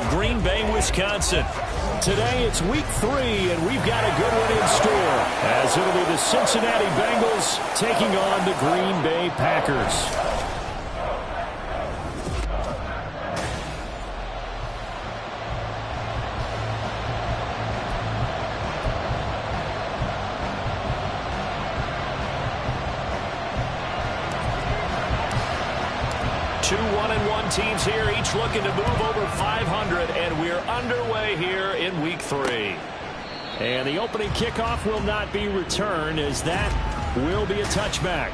Green Bay, Wisconsin. Today it's week 3, and we've got a good one in store, as it'll be the Cincinnati Bengals taking on the Green Bay Packers. Two 1-1 teams here, each looking to move over 500, and we're underway here in week 3. And the opening kickoff will not be returned, as that will be a touchback.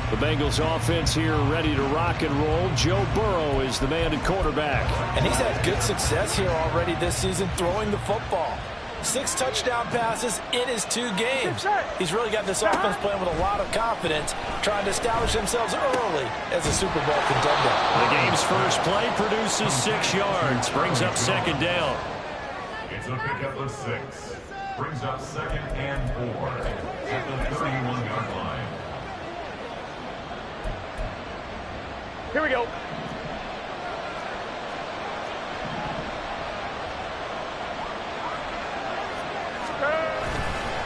The Bengals offense here ready to rock and roll. Joe Burrow is the man at quarterback. And he's had good success here already this season throwing the football. 6 touchdown passes in his 2 games. He's really got this offense playing with a lot of confidence, trying to establish themselves early as a Super Bowl contender. The game's first play produces 6 yards, brings up second down. It's a pickup of 6. Brings up 2nd and 4 at the 31-yard line. Here we go.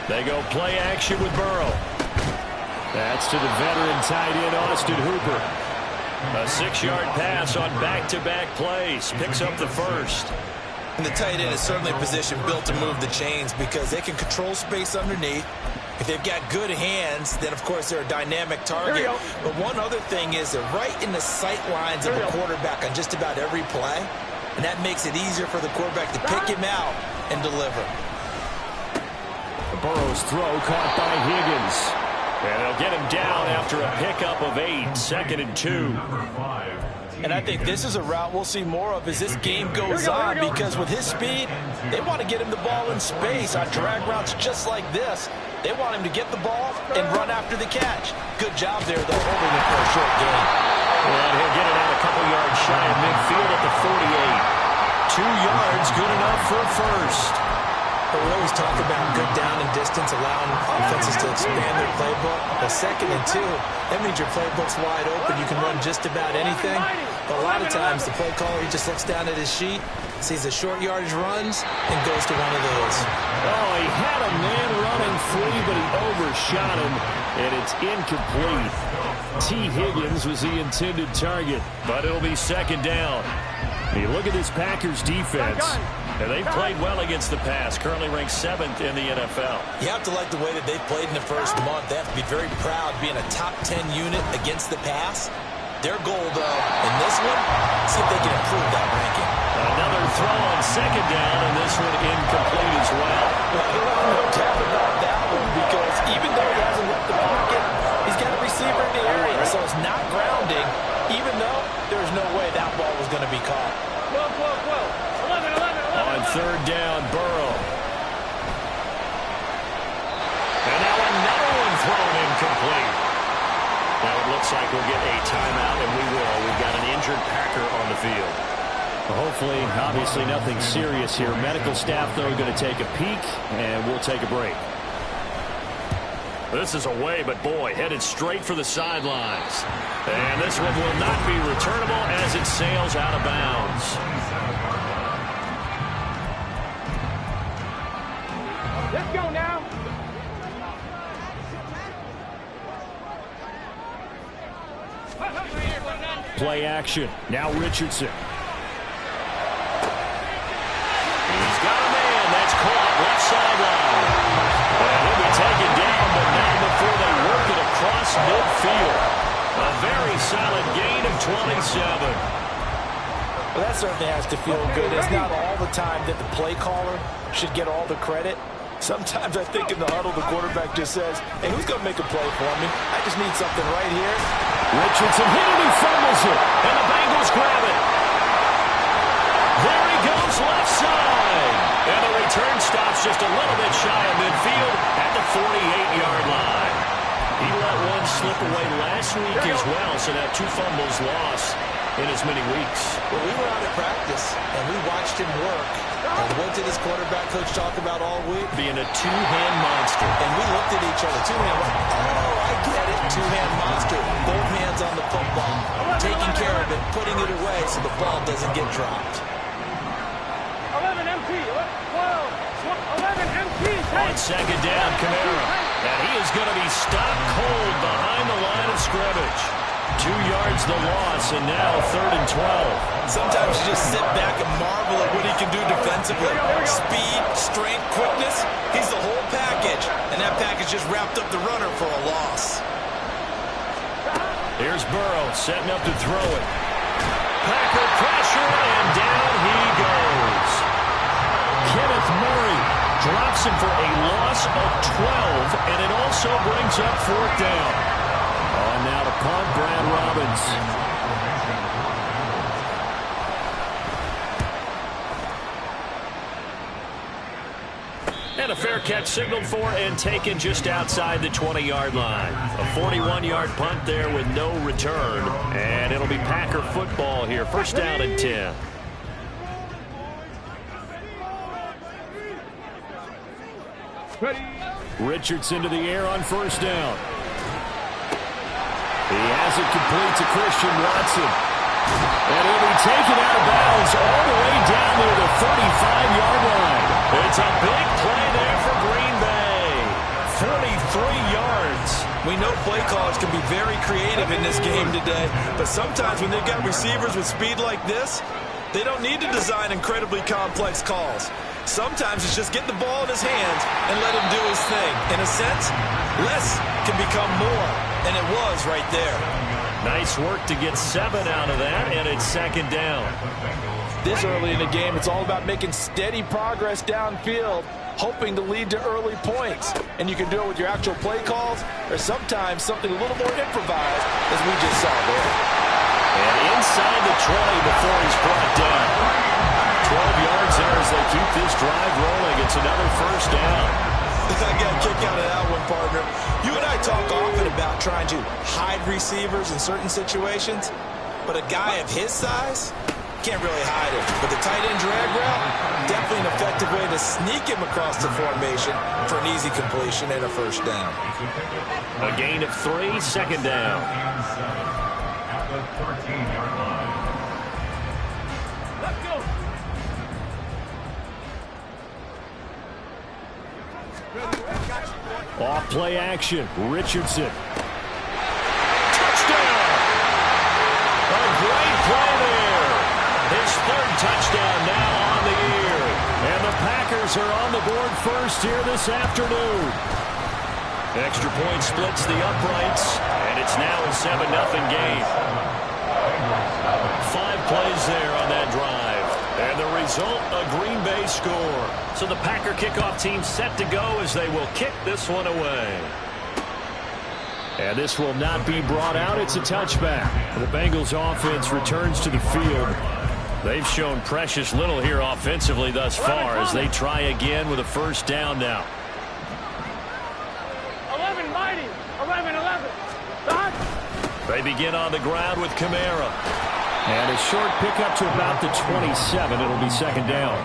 They go play action with Burrow. That's to the veteran tight end, Austin Hooper. A 6-yard pass on back-to-back plays. Picks up the first. And the tight end is certainly a position built to move the chains because they can control space underneath. If they've got good hands, then, of course, they're a dynamic target. But one other thing is they're right in the sight lines of a quarterback on just about every play. And that makes it easier for the quarterback to pick him out and deliver. Burrow's throw caught by Higgins. And they'll get him down after a pickup of 8, 2nd and 2. And I think this is a route we'll see more of as this game goes on, because with his speed, they want to get him the ball in space on drag routes just like this. They want him to get the ball and run after the catch. Good job there, though, holding it for a short gain. And he'll get it out a couple yards shy of midfield at the 48. 2 yards, good enough for a first. But we always talk about good down and distance, allowing offenses to expand their playbook. But 2nd and 2, that means your playbook's wide open. You can run just about anything. But a lot of times, the play caller, he just looks down at his sheet, sees the short yardage runs, and goes to one of those. Oh, he had a man running free, but he overshot him, and it's incomplete. T. Higgins was the intended target, but it'll be 2nd down. You look at this Packers defense, and they've played well against the pass, currently ranked 7th in the NFL. You have to like the way that they've played in the first month. They have to be very proud being a top 10 unit against the pass. Their goal, though, in this one, see if they can improve that ranking. Another throw on 2nd down, and this one incomplete as well. Well, no doubt about that one, because even though he hasn't left the pocket, he's got a receiver in the area, so it's not grounding, even though there's no way that ball was going to be caught. 11. On 3rd down, Burrow. And now another one thrown incomplete. Now it looks like we'll get a timeout, and we will. We've got an injured Packer on the field. Well, hopefully, obviously nothing serious here. Medical staff, though, are going to take a peek, and we'll take a break. This is away, but boy, headed straight for the sidelines. And this one will not be returnable as it sails out of bounds. Let's go now. Play action. Now Richardson. He's got a man. That's caught. Left sideline. And he'll be taken down, but not before they work it across midfield. A very solid gain of 27. Well, that certainly has to feel good. It's not all the time that the play caller should get all the credit. Sometimes I think in the huddle, the quarterback just says, hey, who's going to make a play for me? I just need something right here. Richardson hit it, he fumbles it, and the Bengals grab it. There he goes, left side. And the return stops just a little bit shy of midfield at the 48-yard line. He let one slip away last week as well, so now 2 fumbles lost in as many weeks. Well, we were out at practice, and we watched him work. And what did his quarterback coach talk about all week? Being a 2-hand monster. And we looked at each other. 2-hand. Oh, I get it. 2-hand monster. Both hands on the football. Taking care of it, putting it away so the ball doesn't get dropped. On second down, Kamara. And he is going to be stopped cold behind the line of scrimmage. 2 yards the loss, and now 3rd and 12. Sometimes you just sit back and marvel at what he can do defensively. Speed, strength, quickness. He's the whole package. And that package just wrapped up the runner for a loss. Here's Burrow setting up to throw it. Packer pressure, and down he goes. Kenneth Murray drops him for a loss of 12, and it also brings up 4th down. On now to punt, Brad Robbins. And a fair catch signaled for and taken just outside the 20-yard line. A 41-yard punt there with no return. And it'll be Packer football here. 1st down and 10. Richardson to the air on 1st down. He has it complete to Christian Watson. And he'll be taken out of bounds all the way down near the 35-yard line. It's a big play there for Green Bay. 43 yards. We know play callers can be very creative in this game today, but sometimes when they've got receivers with speed like this, they don't need to design incredibly complex calls. Sometimes it's just get the ball in his hands and let him do his thing. In a sense, less can become more, and it was right there. Nice work to get 7 out of that, and it's 2nd down. This early in the game, it's all about making steady progress downfield, hoping to lead to early points. And you can do it with your actual play calls, or sometimes something a little more improvised, as we just saw there. And inside the 20 before he's brought down. 12 yards there as they keep this drive rolling. It's another 1st down. I got a kick out of that one, partner. You and I talk often about trying to hide receivers in certain situations, but a guy of his size can't really hide it. But the tight end drag route, definitely an effective way to sneak him across the formation for an easy completion and a 1st down. A gain of 3, 2nd down. At the 13-yard line. Let's go. Off play action. Richardson. Touchdown! A great play there. His 3rd touchdown now on the year. And the Packers are on the board first here this afternoon. Extra point splits the uprights, and it's now a 7-0 game. 5 plays there on that drive. And the result, a Green Bay score. So the Packer kickoff team set to go as they will kick this one away. And this will not be brought out. It's a touchback. The Bengals offense returns to the field. They've shown precious little here offensively thus far as they try again with a 1st down now. 11 mighty. 11. Stop. They begin on the ground with Kamara. And a short pickup to about the 27. It'll be 2nd down.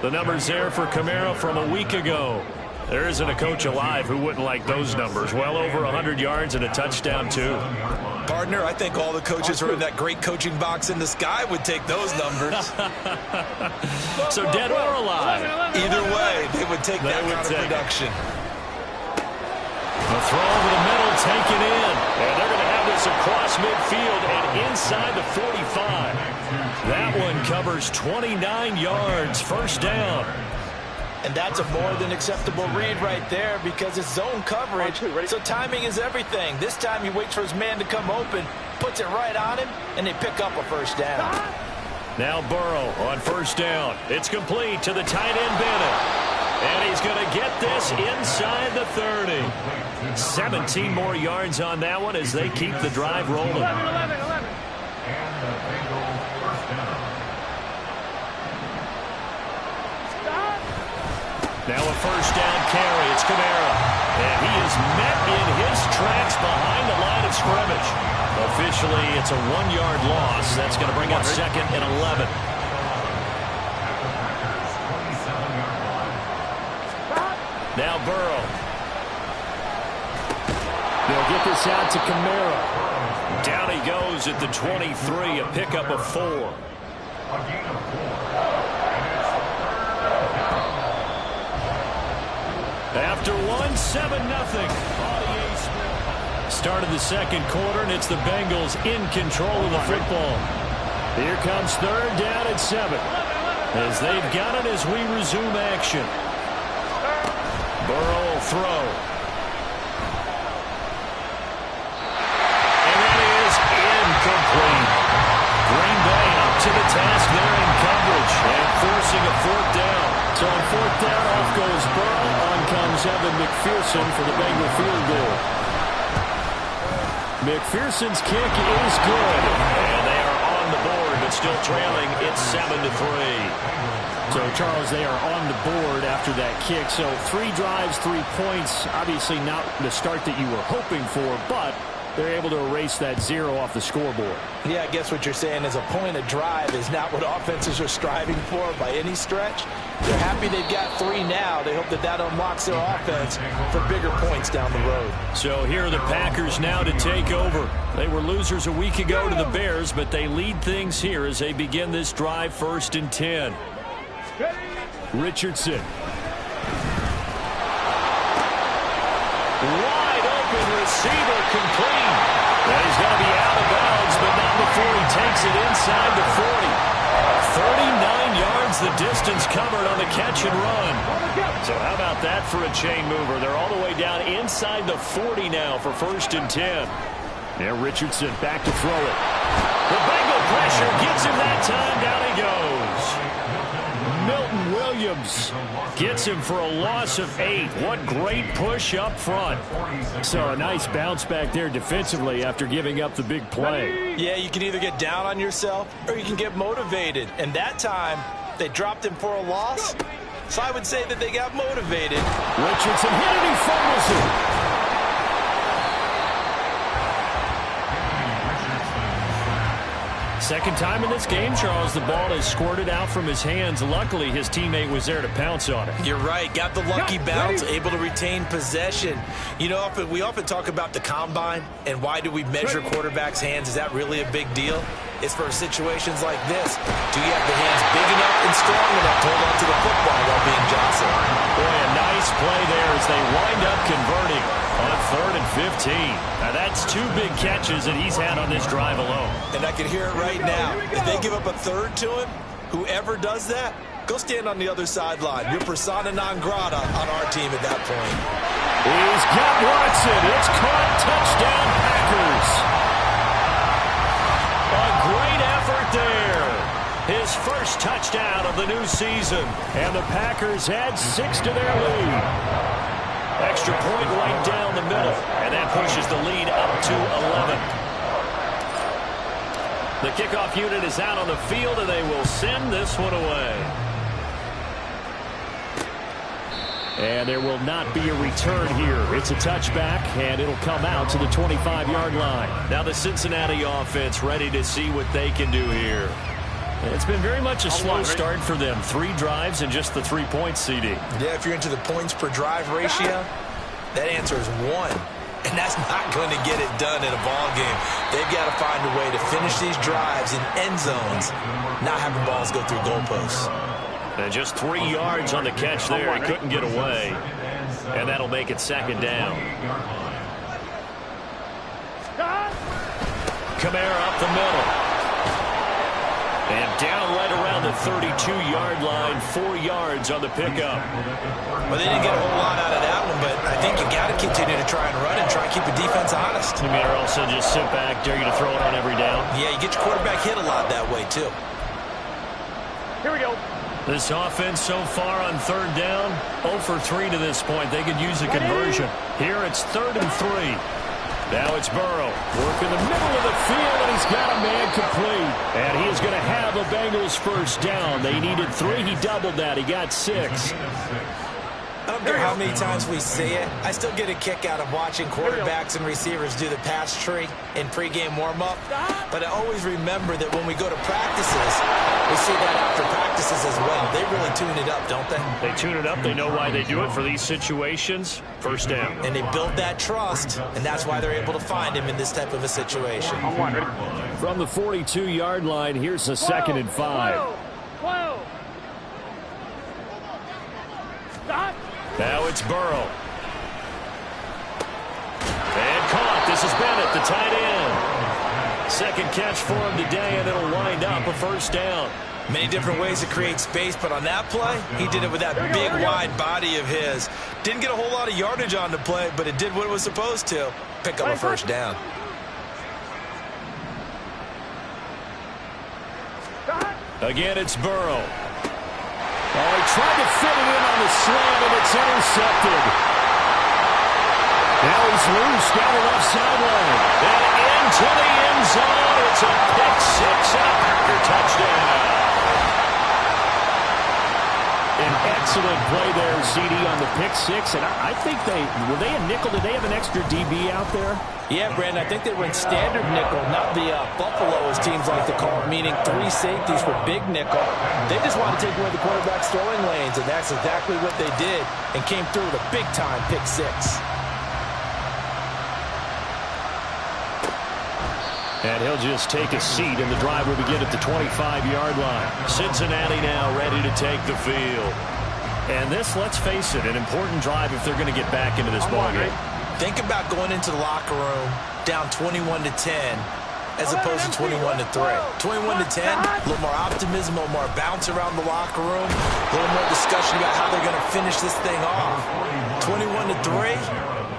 The numbers there for Kamara from a week ago. There isn't a coach alive who wouldn't like those numbers. Well over 100 yards and a touchdown, too. Partner, I think all the coaches who are in that great coaching box in the sky would take those numbers. So dead or alive? Either way, they would take that kind of production. The throw over the middle taken in. And they're going to have this across midfield and inside the 45. That one covers 29 yards. 1st down. And that's a more than acceptable read right there because it's zone coverage, so timing is everything. This time he waits for his man to come open, puts it right on him, and they pick up a 1st down. Now Burrow on 1st down. It's complete to the tight end Bennett. And he's going to get this inside the 30. 17 more yards on that one as they keep the drive rolling. 11. And the Bengals 1st down. Now a 1st down carry. It's Kamara. And he is met in his tracks behind the line of scrimmage. Officially, it's a 1-yard loss. That's going to bring up 2nd and 11. Now Burrow. They'll get this out to Kamara. Down he goes at the 23, a pickup of 4. A gain of 4. After one, 7-0. Start of the second quarter, and it's the Bengals in control of the football. Here comes third down at 7. As they've got it as we resume action. Burrow will throw. And that is incomplete. Green Bay up to the task there in coverage and forcing a fourth down. So on fourth down, off goes Burrow. On comes Evan McPherson for the Bengal field goal. McPherson's kick is good. And they are on the board, but still trailing. It's 7-3. So, Charles, they are on the board after that kick. So 3 drives, 3 points. Obviously not the start that you were hoping for, but they're able to erase that 0 off the scoreboard. Yeah, I guess what you're saying is a point of drive is not what offenses are striving for by any stretch. They're happy they've got 3 now. They hope that that unlocks their offense for bigger points down the road. So here are the Packers now to take over. They were losers a week ago to the Bears, but they lead things here as they begin this drive 1st and 10. Richardson. Wide open receiver complete. And he's going to be out of bounds, but not before he takes it inside the 40. 39 yards the distance covered on the catch and run. So how about that for a chain mover? They're all the way down inside the 40 now for 1st and 10. Now Richardson back to throw it. The Bengal pressure gets him that time. Down he goes. Milton Williams gets him for a loss of 8. What great push up front. So a nice bounce back there defensively after giving up the big play. Yeah, you can either get down on yourself or you can get motivated. And that time, they dropped him for a loss. So I would say that they got motivated. Richardson hit it, he fumbles it. Second time in this game, Charles, the ball is squirted out from his hands. Luckily, his teammate was there to pounce on it. You're right. Got the lucky bounce, able to retain possession. You know, we often talk about the combine and why do we measure quarterbacks' hands. Is that really a big deal? It's for situations like this. Do you have the hands big enough and strong enough to hold on to the football while being jostled? Boy, a nice play there as they wind up converting on 3rd and 15. Now, that's 2 big catches that he's had on this drive alone. And I can hear it right now. If they give up a 3rd to him, whoever does that, go stand on the other sideline. You're persona non grata on our team at that point. He's got Watson. It's caught. Touchdown, Packers. A great effort there. His first touchdown of the new season. And the Packers add 6 to their lead. Extra point right down the middle. And that pushes the lead up to 11. The kickoff unit is out on the field, and they will send this one away. And there will not be a return here. It's a touchback, and it'll come out to the 25-yard line. Now the Cincinnati offense ready to see what they can do here. It's been very much a slow start for them. 3 drives and just the 3 points, CD. Yeah, if you're into the points per drive ratio, that answer is 1. And that's not going to get it done in a ball game. They've got to find a way to finish these drives in end zones, not having balls go through goalposts. And just 3 yards on the catch there. He couldn't get away. And that'll make it 2nd down. Kamara up the middle. And down right around the 32-yard line, 4 yards on the pickup. Well, they didn't get a whole lot out of that one, but I think you got to continue to try and run and try and keep the defense honest. You mean, or also just sit back, dare you to throw it on every down? Yeah, you get your quarterback hit a lot that way, too. Here we go. This offense so far on 3rd down, 0 for 3 to this point. They could use a conversion. Here it's 3rd and 3. Now it's Burrow. Work in the middle of the field, and he's got a man complete. And he is going to have a Bengals first down. They needed 3. He doubled that. He got 6. I don't care how many times we see it. I still get a kick out of watching quarterbacks and receivers do the pass tree in pregame warm-up. But I always remember that when we go to practices, we see that after practices as well. They really tune it up, don't they? They tune it up. They know why they do it for these situations. First down. And they build that trust, and that's why they're able to find him in this type of a situation. From the 42-yard line, here's a 2nd and 5. Now it's Burrow. And caught. This is Bennett, the tight end. Second catch for him today, and it'll wind up a first down. Many different ways to create space, but on that play, he did it with that big, wide body of his. Didn't get a whole lot of yardage on the play, but it did what it was supposed to. Pick up a first down. Again, it's Burrow. Oh, he tried to fit it in on the slant, and it's intercepted. Now he's loose down the left sideline. And into the end zone. It's a pick six and a Packer touchdown. An excellent play there, CD, on the pick six. And I think were they a nickel? Did they have an extra DB out there? Yeah, Brandon, I think they went standard nickel, not the Buffalo, as teams like to call it, meaning 3 safeties for big nickel. They just want to take away the quarterback's throwing lanes, and that's exactly what they did, and came through with a big-time pick six. And he'll just take a seat, and the drive will begin at the 25-yard line. Cincinnati now ready to take the field. And this, let's face it, an important drive if they're going to get back into this ballgame. Think about going into the locker room down 21-10 as opposed to 21-3. 21-10, a little more optimism, a little more bounce around the locker room, a little more discussion about how they're going to finish this thing off. 21-3.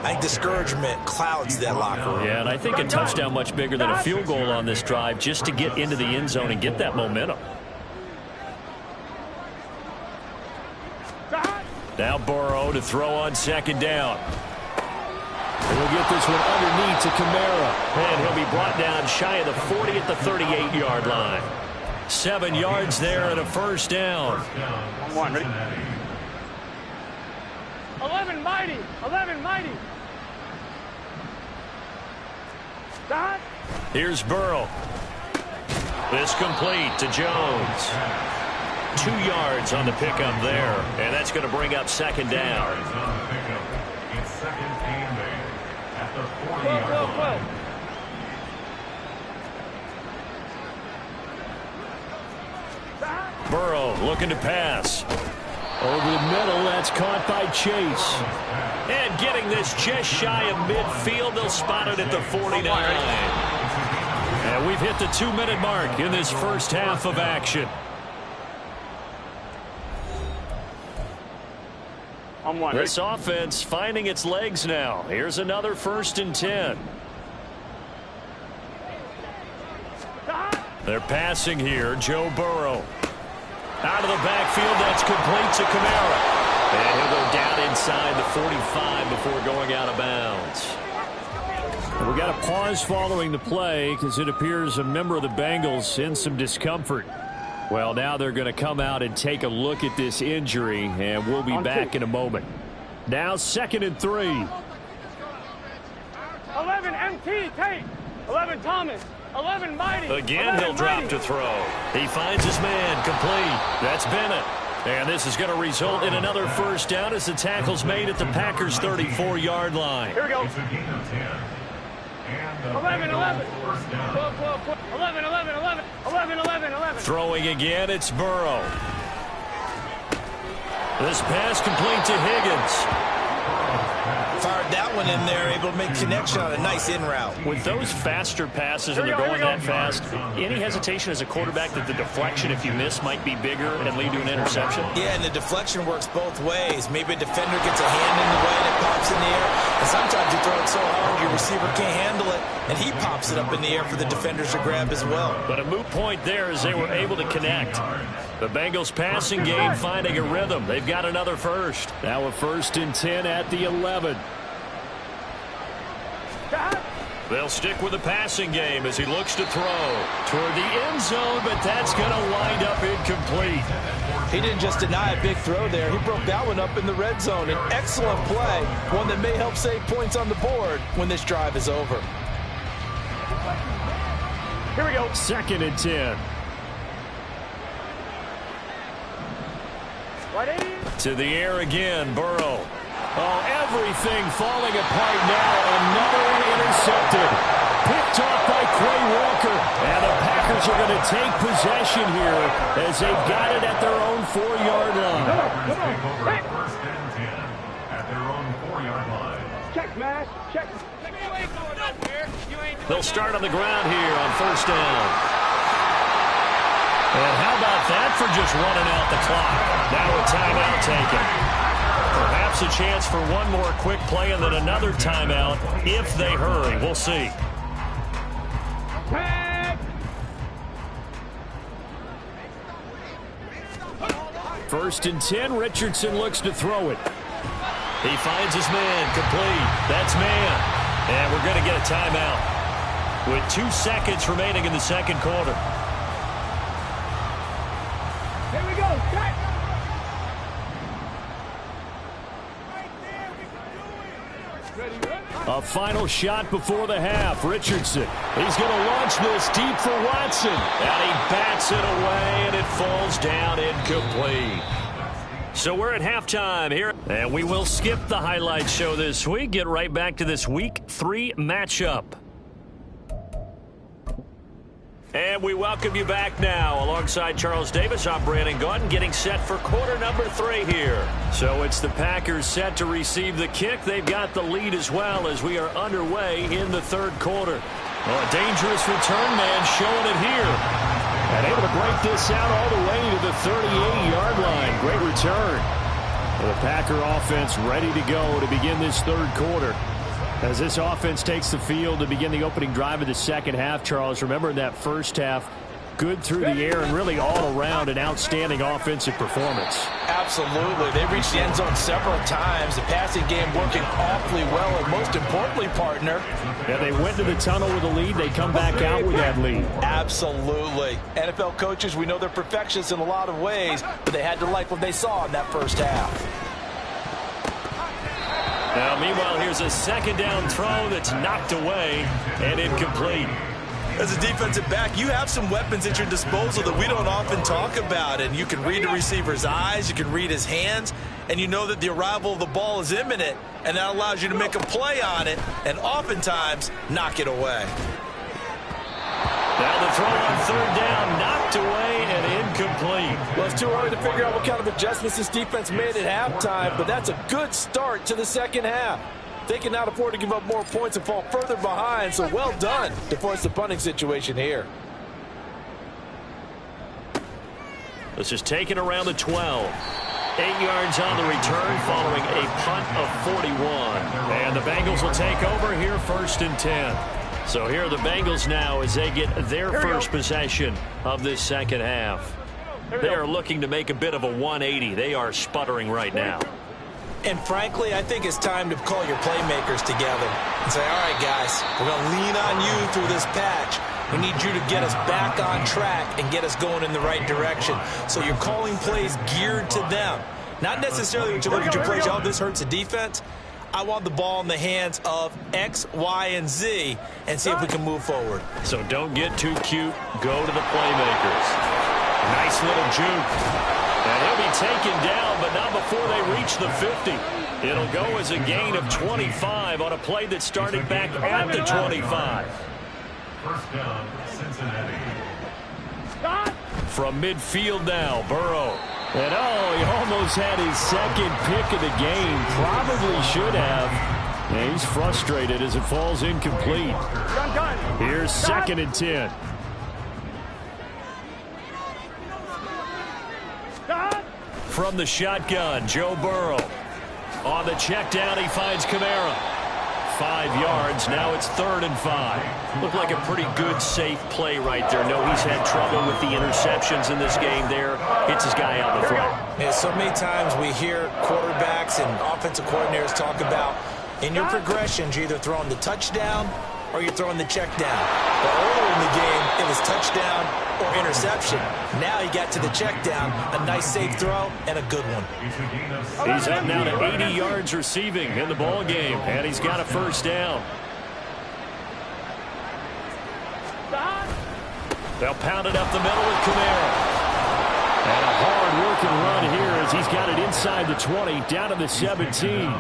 I think discouragement clouds that locker room. Yeah, and I think a touchdown much bigger than a field goal on this drive just to get into the end zone and get that momentum. Now Burrow to throw on second down. And we'll get this one underneath to Kamara. And he'll be brought down shy of the 40 at the 38-yard line. 7 yards there and a first down. 1, ready? 11 mighty. 11 mighty. Stop. Here's Burrow. This complete to Jones. 2 yards on the pickup there. And that's going to bring up second down. It's second and 8 at the 40-yard line. Burrow looking to pass. Over the middle, that's caught by Chase. And getting this just shy of midfield, they'll spot it at the 49. And we've hit the 2-minute mark in this first half of action. This offense finding its legs now. Here's another 1st and 10. They're passing here. Joe Burrow. Out of the backfield, that's complete to Kamara. And he'll go down inside the 45 before going out of bounds. We got a pause following the play because it appears a member of the Bengals in some discomfort. Well, now they're going to come out and take a look at this injury, and we'll be back in a moment. Now 2nd and 3. 11 MT, Tate. 11 Thomas. 11 mighty. Again, he'll drop to throw. He finds his man complete. That's Bennett. And this is going to result in another first down as the tackle's made at the Packers' 34-yard line. Here we go. It's a gain of 10. 11, 11. 11, 11, 11. 11, 11, 11. Throwing again, it's Burrow. This pass complete to Higgins. Fired that one in there, able to make connection on a nice in route. With those faster passes and they're going that fast, any hesitation as a quarterback that the deflection, if you miss, might be bigger and lead to an interception? Yeah, and the deflection works both ways. Maybe a defender gets a hand in the way and it pops in the air. And sometimes you throw it so hard your receiver can't handle it, and he pops it up in the air for the defenders to grab as well. But a moot point there as they were able to connect. The Bengals passing game finding a rhythm. They've got another first. Now a 1st and 10 at the 11. They'll stick with the passing game as he looks to throw toward the end zone, but that's going to wind up incomplete. He didn't just deny a big throw there. He broke that one up in the red zone. An excellent play, one that may help save points on the board when this drive is over. Here we go. 2nd and 10. To the air again, Burrow. Oh, everything falling apart now. Another one intercepted. Picked off by Quay Walker. And the Packers are going to take possession here as they've got it at their own 4-yard line. Check, Mash. Check. They'll start on the ground here on first down. And how about that for just running out the clock? Now a timeout taken. Perhaps a chance for one more quick play and then another timeout if they hurry. We'll see. First and 10, Richardson looks to throw it. He finds his man, complete. That's man. And we're going to get a timeout with 2 seconds remaining in the second quarter. Here we go. Check. A final shot before the half. Richardson. He's going to launch this deep for Watson. And he bats it away, and it falls down incomplete. So we're at halftime here. And we will skip the highlight show this week. Get right back to this Week 3 matchup. And we welcome you back now. Alongside Charles Davis, I'm Brandon Gaudin, getting set for quarter number 3 here. So it's the Packers set to receive the kick. They've got the lead as well as we are underway in the third quarter. Well, a dangerous return man showing it here. And able to break this out all the way to the 38-yard line. Great return. Well, the Packer offense ready to go to begin this third quarter. As this offense takes the field to begin the opening drive of the second half, Charles, remember in that first half, good through the air and really all around an outstanding offensive performance. Absolutely. They reached the end zone several times. The passing game working awfully well, and most importantly, partner. Yeah, they went to the tunnel with a lead. They come back out with that lead. Absolutely. NFL coaches, we know they're perfectionists in a lot of ways, but they had to like what they saw in that first half. Now, meanwhile, here's a second down throw that's knocked away and incomplete. As a defensive back, you have some weapons at your disposal that we don't often talk about, and you can read the receiver's eyes, you can read his hands, and you know that the arrival of the ball is imminent, and that allows you to make a play on it and oftentimes knock it away. Now the throw on third down, knocked away and incomplete. Well, it's too early to figure out what kind of adjustments this defense made at halftime, but that's a good start to the second half. They cannot afford to give up more points and fall further behind, so well done to force the punting situation here. This is taken around the 12. 8 yards on the return following a punt of 41. And the Bengals will take over here first and 10. So here are the Bengals now as they get their first possession of this second half. They are looking to make a bit of a 180. They are sputtering right now. And frankly, I think it's time to call your playmakers together and say, all right, guys, we're going to lean on you through this patch. We need you to get us back on track and get us going in the right direction. So you're calling plays geared to them. Not necessarily when you look at your plays, oh, this hurts the defense. I want the ball in the hands of X, Y, and Z and see if we can move forward. So don't get too cute. Go to the playmakers. Nice little juke. And he'll be taken down, but not before they reach the 50. It'll go as a gain of 25 on a play that started back at the 25. First down, Cincinnati. From midfield now, Burrow. And he almost had his second pick of the game. Probably should have. And he's frustrated as it falls incomplete. Here's second and 10. From the shotgun, Joe Burrow. On the check down, he finds Kamara. 5 yards. Now it's 3rd and 5. Looked like a pretty good, safe play right there. No, he's had trouble with the interceptions in this game there. Hits his guy out the front. Yeah, so many times we hear quarterbacks and offensive coordinators talk about in your progressions, you're either throwing the touchdown or you're throwing the check down. But earlier in the game, it was touchdown or interception. Now he got to the check down, a nice safe throw, and a good one. He's up now to 80 yards receiving in the ball game, and he's got a first down. They'll pound it up the middle with Kamara. And a hard-working run here as he's got it inside the 20, down to the 17.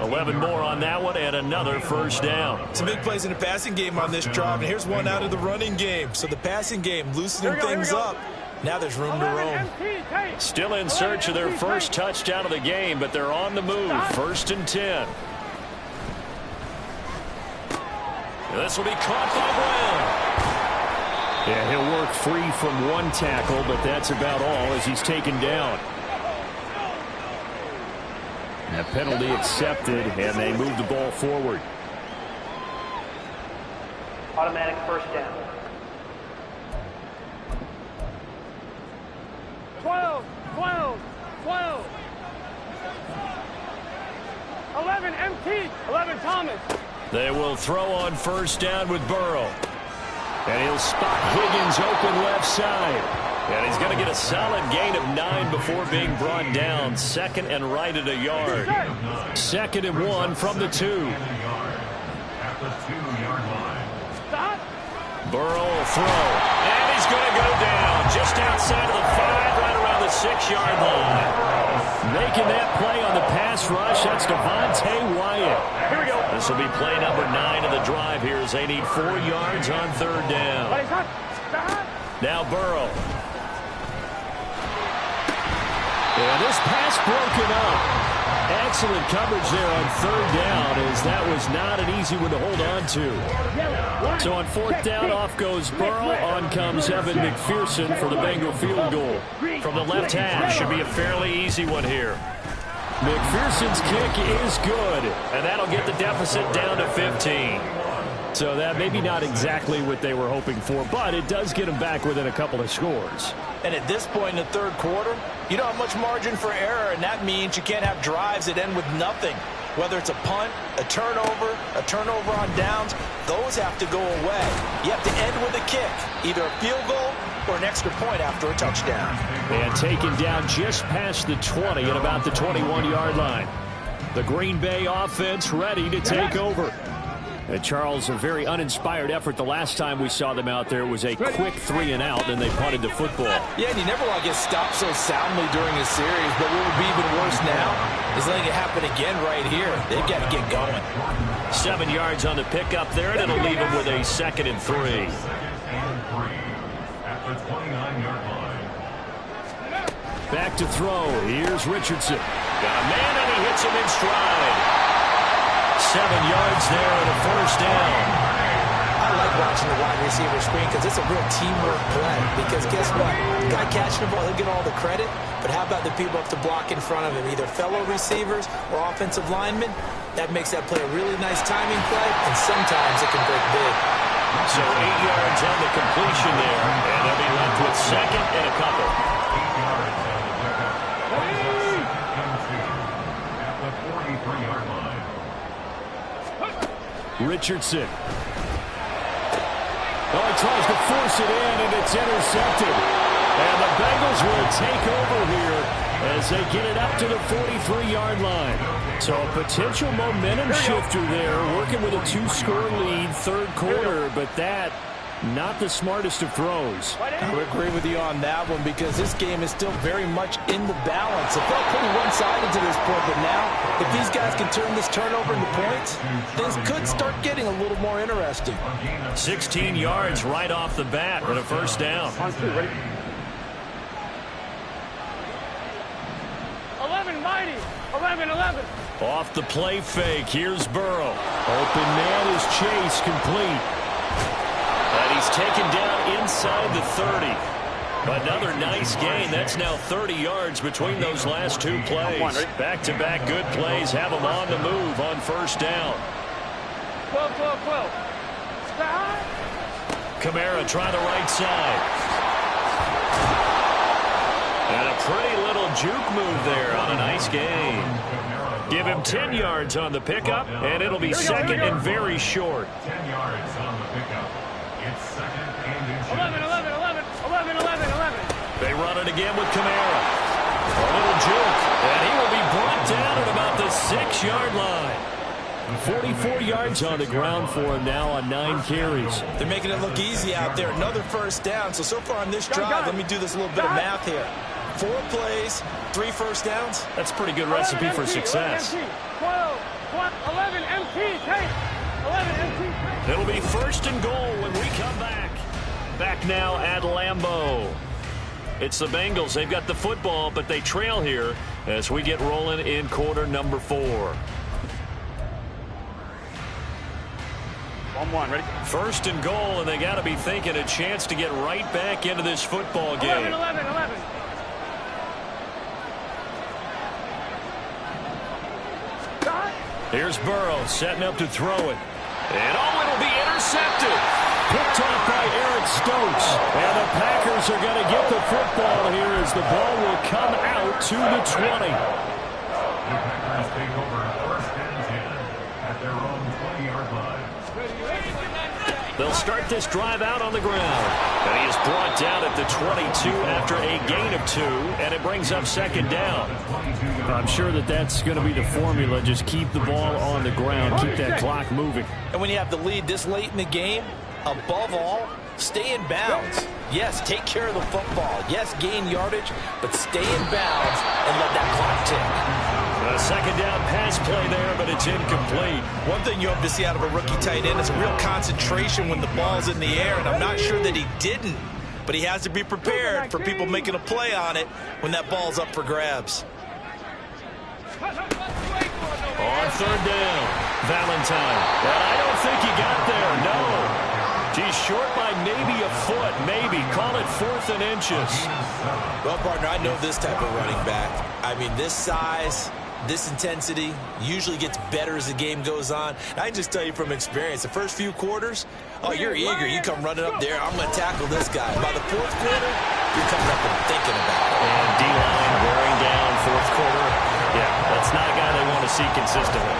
11 more on that one, and another first down. Some big plays in the passing game on this drive, and here's one out of the running game. So the passing game loosening things up. Now there's room to roam. Still in search of their first touchdown of the game, but they're on the move. First and 10. This will be caught by Brown. Yeah, he'll work free from one tackle, but that's about all as he's taken down. That penalty accepted, and they move the ball forward. Automatic first down. 12, 12, 12. 11 MT, 11 Thomas. They will throw on first down with Burrow. And he'll spot Higgins open left side. And he's going to get a solid gain of 9 before being brought down. Second and right at a yard. 2nd and 1 from the 2. At the 2-yard line. Stop. Burrow will throw. And he's going to go down just outside of the 5, right around the 6-yard line. Making that play on the pass rush, that's Devontae Wyatt. Here we go. This will be play number 9 of the drive here as they need 4 yards on 3rd down. Now Burrow. And this pass broken up. Excellent coverage there on 3rd down, as that was not an easy one to hold on to. So on 4th down, off goes Burrow. On comes Evan McPherson for the Bengal field goal. From the left half, should be a fairly easy one here. McPherson's kick is good, and that'll get the deficit down to 15. So that maybe not exactly what they were hoping for, but it does get them back within a couple of scores. And at this point in the 3rd quarter, you don't have much margin for error, and that means you can't have drives that end with nothing. Whether it's a punt, a turnover on downs, those have to go away. You have to end with a kick, either a field goal or an extra point after a touchdown. And taken down just past the 20 at about the 21-yard line. The Green Bay offense ready to take over. And Charles, a very uninspired effort the last time we saw them out there. It was a quick 3 and out, and they punted the football. Yeah, and you never want to get stopped so soundly during a series, but what would be even worse now is letting it happen again right here. They've got to get going. 7 yards on the pickup there, and it'll leave them with a 2nd and 3. 2nd and 3 at the 29-yard line. Back to throw. Here's Richardson. Got a man, and he hits him in stride. 7 yards there and a 1st down. I like watching the wide receiver screen because it's a real teamwork play. Because guess what? The guy catching the ball, he'll get all the credit. But how about the people up to block in front of him, either fellow receivers or offensive linemen? That makes that play a really nice timing play, and sometimes it can break big. So 8 yards on the completion there, and they'll be left with 2nd and a couple. 8 yards on the pickup. And 2 at the 43-yard line. Richardson. Oh, he tries to force it in, and it's intercepted. And the Bengals will take over here as they get it up to the 43-yard line. So a potential momentum shifter there, working with a 2-score lead, 3rd quarter, but that not the smartest of throws. I would agree with you on that one because this game is still very much in the balance. It felt pretty one-sided to this point, but now if these guys can turn this turnover into points, things could start getting a little more interesting. 16 yards right off the bat and a 1st down. On 2, ready? 11 mighty, 11. Off the play fake, here's Burrow. Open man is Chase, complete. And he's taken down inside the 30. Another nice gain. That's now 30 yards between those last 2 plays. Back-to-back good plays have them on the move on 1st down. 12. Stop. Kamara try the right side. And a pretty little juke move there on a nice gain. Give him 10 yards on the pickup, and it'll be 2nd and very short. 10 yards on the pickup. It's 2nd and inches. 11. They run it again with Kamara. A little juke, and he will be brought down at about the 6-yard line. 44 yards on the ground for him now on 9 carries. They're making it look easy out there. Another 1st down. So far on this drive, let me do this little bit of math here. 4 plays, 3 1st downs. That's a pretty good recipe for success. 12, 11 MT, take. 11 MT. It'll be 1st and goal when we come back. Back now at Lambeau. It's the Bengals. They've got the football, but they trail here as we get rolling in quarter number 4. 1-1, ready? First and goal, and they got to be thinking a chance to get right back into this football game. 11. Here's Burrow setting up to throw it. And it'll be intercepted. Picked off by Eric Stokes. And the Packers are going to get the football here as the ball will come out to the 20. The Packers take over first and 10 at their own 20-yard line. They'll start this drive out on the ground. And he is brought down at the 22 after a gain of 2, and it brings up second down. I'm sure that's going to be the formula. Just keep the ball on the ground, keep that clock moving. And when you have the lead this late in the game, above all, stay in bounds. Yes, take care of the football. Yes, gain yardage, but stay in bounds and let that clock tick. A second down pass play there, but it's incomplete. One thing you hope to see out of a rookie tight end is a real concentration when the ball's in the air, and I'm not sure that he didn't, but he has to be prepared for people making a play on it when that ball's up for grabs. On third down, Valentine. But I don't think he got there, no. He's short by maybe a foot, maybe. Call it 4th and inches. Well, partner, I know this type of running back. I mean, this size, this intensity usually gets better as the game goes on. I can just tell you from experience, the first few quarters, oh, you're eager. You come running up there, I'm going to tackle this guy. By the 4th quarter, you're coming up and thinking about it. And D-line wearing down 4th quarter. Yeah, that's not a guy they want to see consistently.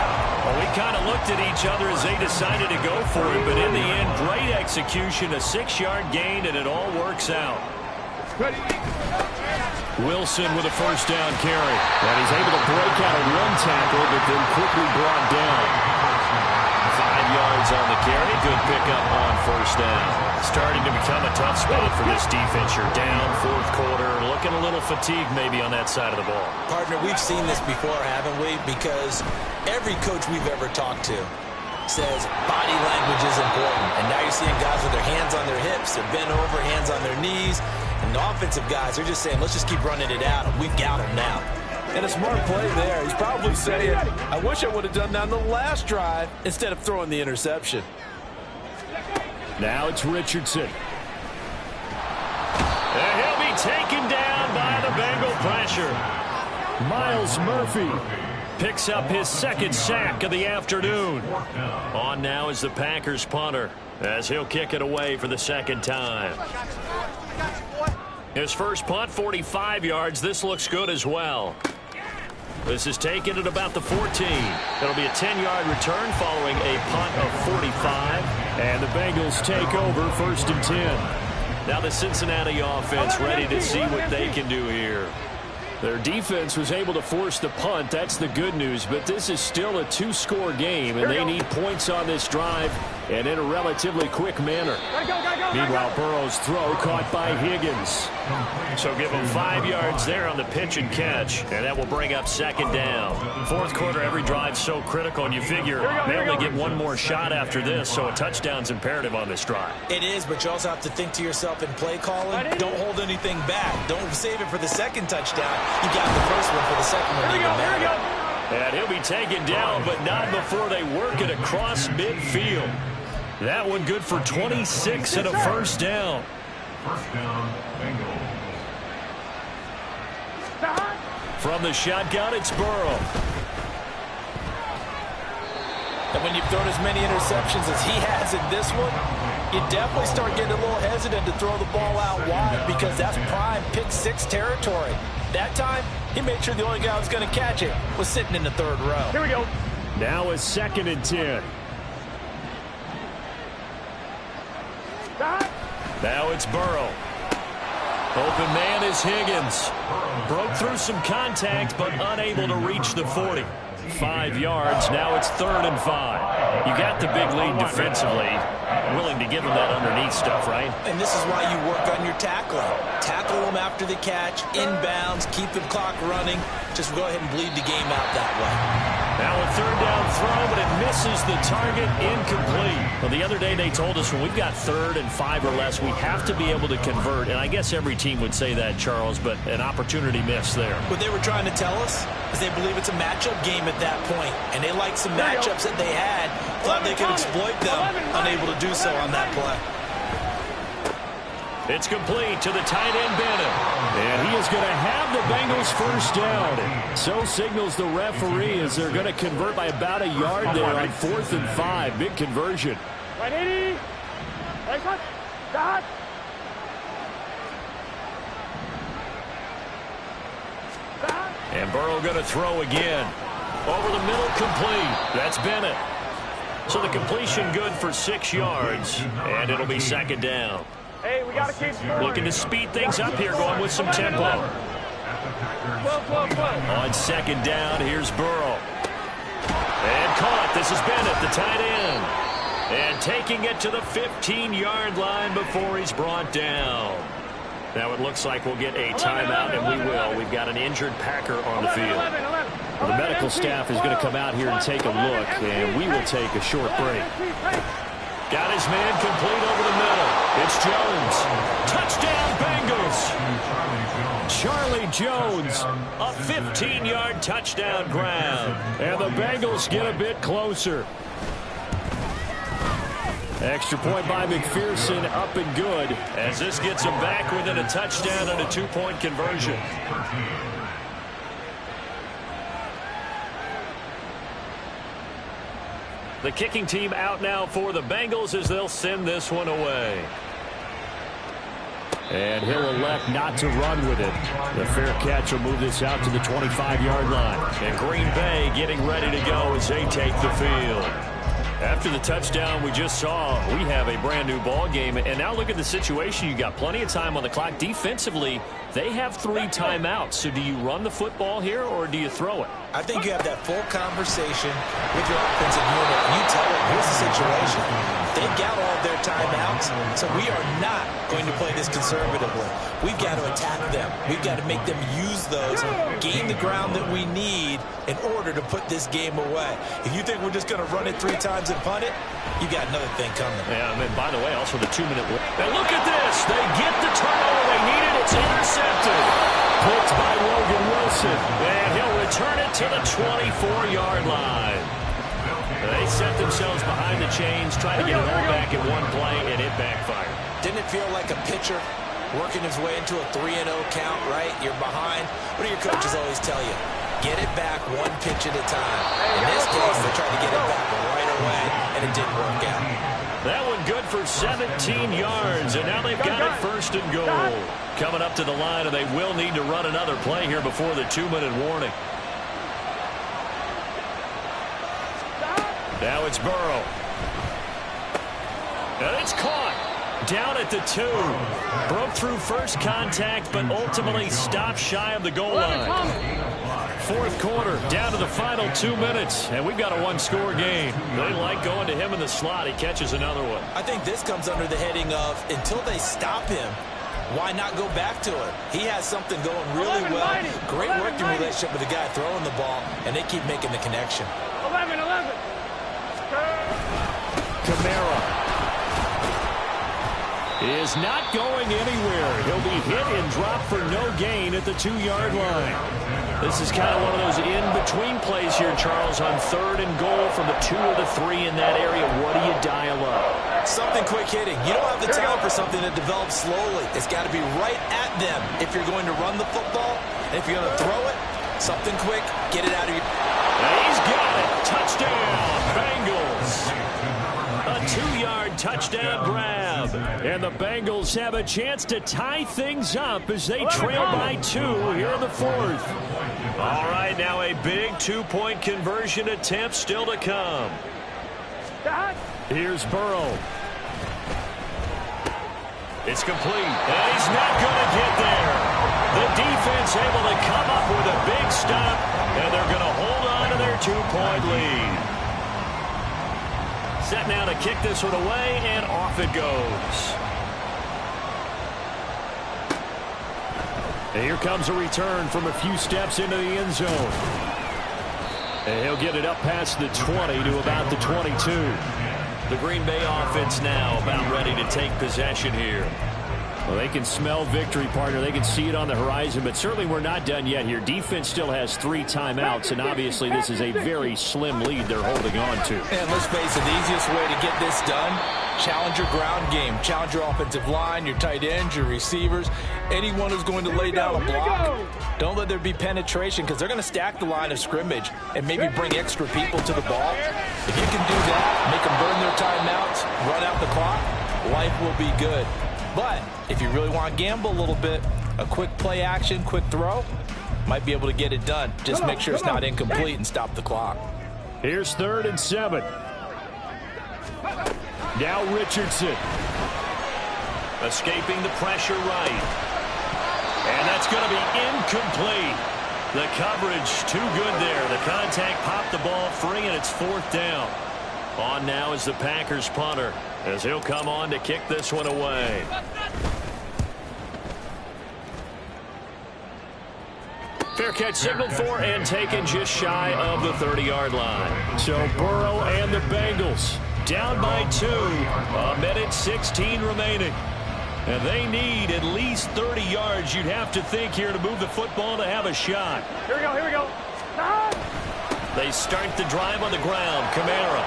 Well, we kind of looked at each other as they decided to go for it, but in the end, great execution, a 6-yard gain, and it all works out. Wilson with a first down carry. And he's able to break out a one tackle, but then quickly brought down. 5 yards on the carry. Good pickup on first down. Starting to become a tough spot for this defense. You're down 4th quarter. Looking a little fatigued maybe on that side of the ball. Partner, we've seen this before, haven't we? Because every coach we've ever talked to says body language is important. And now you're seeing guys with their hands on their hips. They're bent over, hands on their knees. And the offensive guys are just saying, let's just keep running it out. We've got them now. And a smart play there. He's probably saying, I wish I would have done that on the last drive instead of throwing the interception. Now it's Richardson. And he'll be taken down by the Bengal pressure. Miles Murphy picks up his 2nd sack of the afternoon. On now is the Packers punter as he'll kick it away for the 2nd time. His first punt, 45 yards. This looks good as well. This is taken at about the 14. It'll be a 10-yard return following a punt of 45. And the Bengals take over 1st and 10. Now the Cincinnati offense ready to see what they can do here. Their defense was able to force the punt. That's the good news. But this is still a 2-score game, and they need points on this drive and in a relatively quick manner. Meanwhile, Burrow's throw caught by Higgins. So give him 5 yards there on the pitch and catch, and that will bring up 2nd down. 4th quarter, every drive's so critical, and you figure they only get one more shot after this, so a touchdown's imperative on this drive. It is, but you also have to think to yourself in play calling, don't hold anything back. Don't save it for the 2nd touchdown. You got the first one for the 2nd one. Even better. And he'll be taken down, but not before they work it across midfield. That one good for 26 and a first down. First down, Bengals. From the shotgun, it's Burrow. And when you've thrown as many interceptions as he has in this one, you definitely start getting a little hesitant to throw the ball out wide because that's prime pick 6 territory. That time, he made sure the only guy who was going to catch it was sitting in the 3rd row. Here we go. Now a 2nd and 10. Now it's Burrow. Open man is Higgins. Broke through some contact, but unable to reach the 40. 5 yards. Now it's 3rd and 5. You got the big lead defensively. Willing to give them that underneath stuff, right? And this is why you work on your tackling. Tackle them after the catch, inbounds, keep the clock running. Just go ahead and bleed the game out that way. Now a 3rd down throw, but it misses the target, incomplete. Well, the other day they told us when we've got 3rd and 5 or less, we have to be able to convert. And I guess every team would say that, Charles, but an opportunity missed there. What they were trying to tell us is they believe it's a matchup game at that point, and they like some matchups that they had thought they could exploit them, unable to do so on that play. It's complete to the tight end, Bennett. And he is going to have the Bengals first down. So signals the referee as they're going to convert by about a yard there on 4th and 5. Big conversion. 180. And Burrow going to throw again. Over the middle, complete. That's Bennett. So the completion good for 6 yards, and it'll be 2nd down. Hey, we got to keep scoring. Looking to speed things up here, going with some tempo. On 2nd down, here's Burrow. And caught. This is Bennett, the tight end. And taking it to the 15-yard line before he's brought down. Now it looks like we'll get a timeout, and we will. We've got an injured Packer on the field. Well, the medical staff is going to come out here and take a look, and we will take a short break. Got his man complete over the middle. It's Jones. Touchdown, Bengals. Charlie Jones, a 15-yard touchdown grab. And the Bengals get a bit closer. Extra point by McPherson, up and good. As this gets him back within a touchdown and a 2-point conversion. The kicking team out now for the Bengals as they'll send this one away. And he'll elect not to run with it. The fair catch will move this out to the 25-yard line. And Green Bay getting ready to go as they take the field. After the touchdown we just saw, we have a brand new ball game. And now look at the situation. You got plenty of time on the clock. Defensively, they have 3 timeouts. So do you run the football here or do you throw it? I think you have that full conversation with your offensive unit, and you tell them, here's the situation. They've got all their timeouts, so we are not going to play this conservatively. We've got to attack them. We've got to make them use those, gain the ground that we need in order to put this game away. If you think we're just going to run it 3 times and punt it, you got another thing coming. Yeah, and by the way, also the 2-minute. And look at this. They get the turnover they needed. It's intercepted. Picked by Logan Wilson. And he'll return it to the 24-yard line. They set themselves behind the chains, trying to get it all back in one play, and it backfired. Didn't it feel like a pitcher working his way into a 3-0 count, right? You're behind. What do your coaches always tell you? Get it back 1 pitch at a time. In this case, they tried to get it back right away, and it didn't work out. That one good for 17 yards, and now they've got it 1st and goal. Coming up to the line, and they will need to run another play here before the 2-minute warning. Now it's Burrow. And it's caught. Down at the 2. Broke through first contact, but ultimately stopped shy of the goal line. 4th quarter, down to the final 2 minutes, and we've got a 1-score game. They like going to him in the slot. He catches another one. I think this comes under the heading of, until they stop him, why not go back to it? He has something going really well. Great working relationship with the guy throwing the ball, and they keep making the connection. 11. Kamara is not going anywhere. He'll be hit and dropped for no gain at the 2-yard line. This is kind of one of those in-between plays here, Charles, on 3rd and goal from the 2 or the 3 in that area. What do you dial up? Something quick hitting. You don't have the time for something to develop slowly. It's got to be right at them if you're going to run the football. And if you're going to throw it, something quick, get it out of your... He's got it. Touchdown, Bengals. A 2-yard touchdown grab. And the Bengals have a chance to tie things up as they trail by 2 here in the 4th. All right, now a big 2-point conversion attempt still to come. Here's Burrow. It's complete. And he's not going to get there. The defense able to come up with a big stop, and they're going to hold on to their 2-point lead. Set now to kick this one away, and off it goes. And here comes a return from a few steps into the end zone. And he'll get it up past the 20 to about the 22. The Green Bay offense now about ready to take possession here. Well, they can smell victory, partner. They can see it on the horizon, but certainly we're not done yet here. Defense still has 3 timeouts, and obviously this is a very slim lead they're holding on to. And let's face it, the easiest way to get this done, challenge your ground game. Challenge your offensive line, your tight ends, your receivers, anyone who's going to lay down a block. Don't let there be penetration because they're going to stack the line of scrimmage and maybe bring extra people to the ball. If you can do that, make them burn their timeouts, run out the clock, life will be good. But if you really want to gamble a little bit, a quick play action, quick throw, might be able to get it done. Just make sure it's not incomplete and stop the clock. Here's 3rd and 7. Now Richardson. Escaping the pressure right. And that's going to be incomplete. The coverage too good there. The contact popped the ball free, and it's 4th down. On now is the Packers punter, as he'll come on to kick this one away. Fair catch signaled for and taken just shy of the 30-yard line. So Burrow and the Bengals down by 2. 1:16 remaining. And they need at least 30 yards, you'd have to think, here to move the football to have a shot. Here we go, here we go. They start the drive on the ground. Kamara.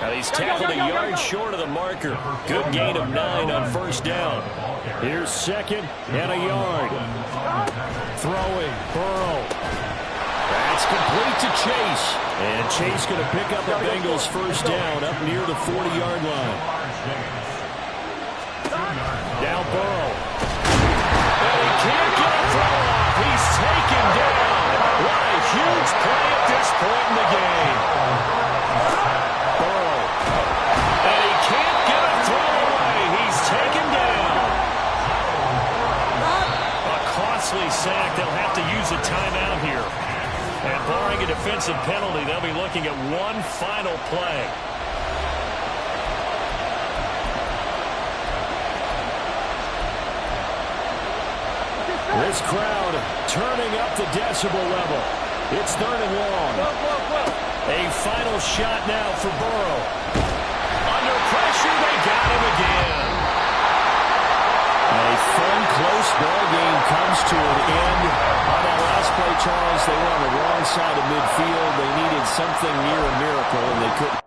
And he's tackled a yard short of the marker. Good gain of 9 on 1st down. Here's 2nd and a yard. Throwing, Burrow. That's complete to Chase. And Chase going to pick up the Bengals' 1st down up near the 40-yard line. Now Burrow. And he can't get a throw off. He's taken down. What a huge play at this point in the game. Burrow. And he can't get a throw away. He's taken down. A costly sack. They'll have to use a timeout here. And barring a defensive penalty, they'll be looking at one final play. This crowd turning up the decibel level. It's 3rd and long. A final shot now for Burrow. Under pressure, they got him again. A fun, close ball game comes to an end. On that last play, Charles, they were on the wrong side of midfield. They needed something near a miracle, and they couldn't.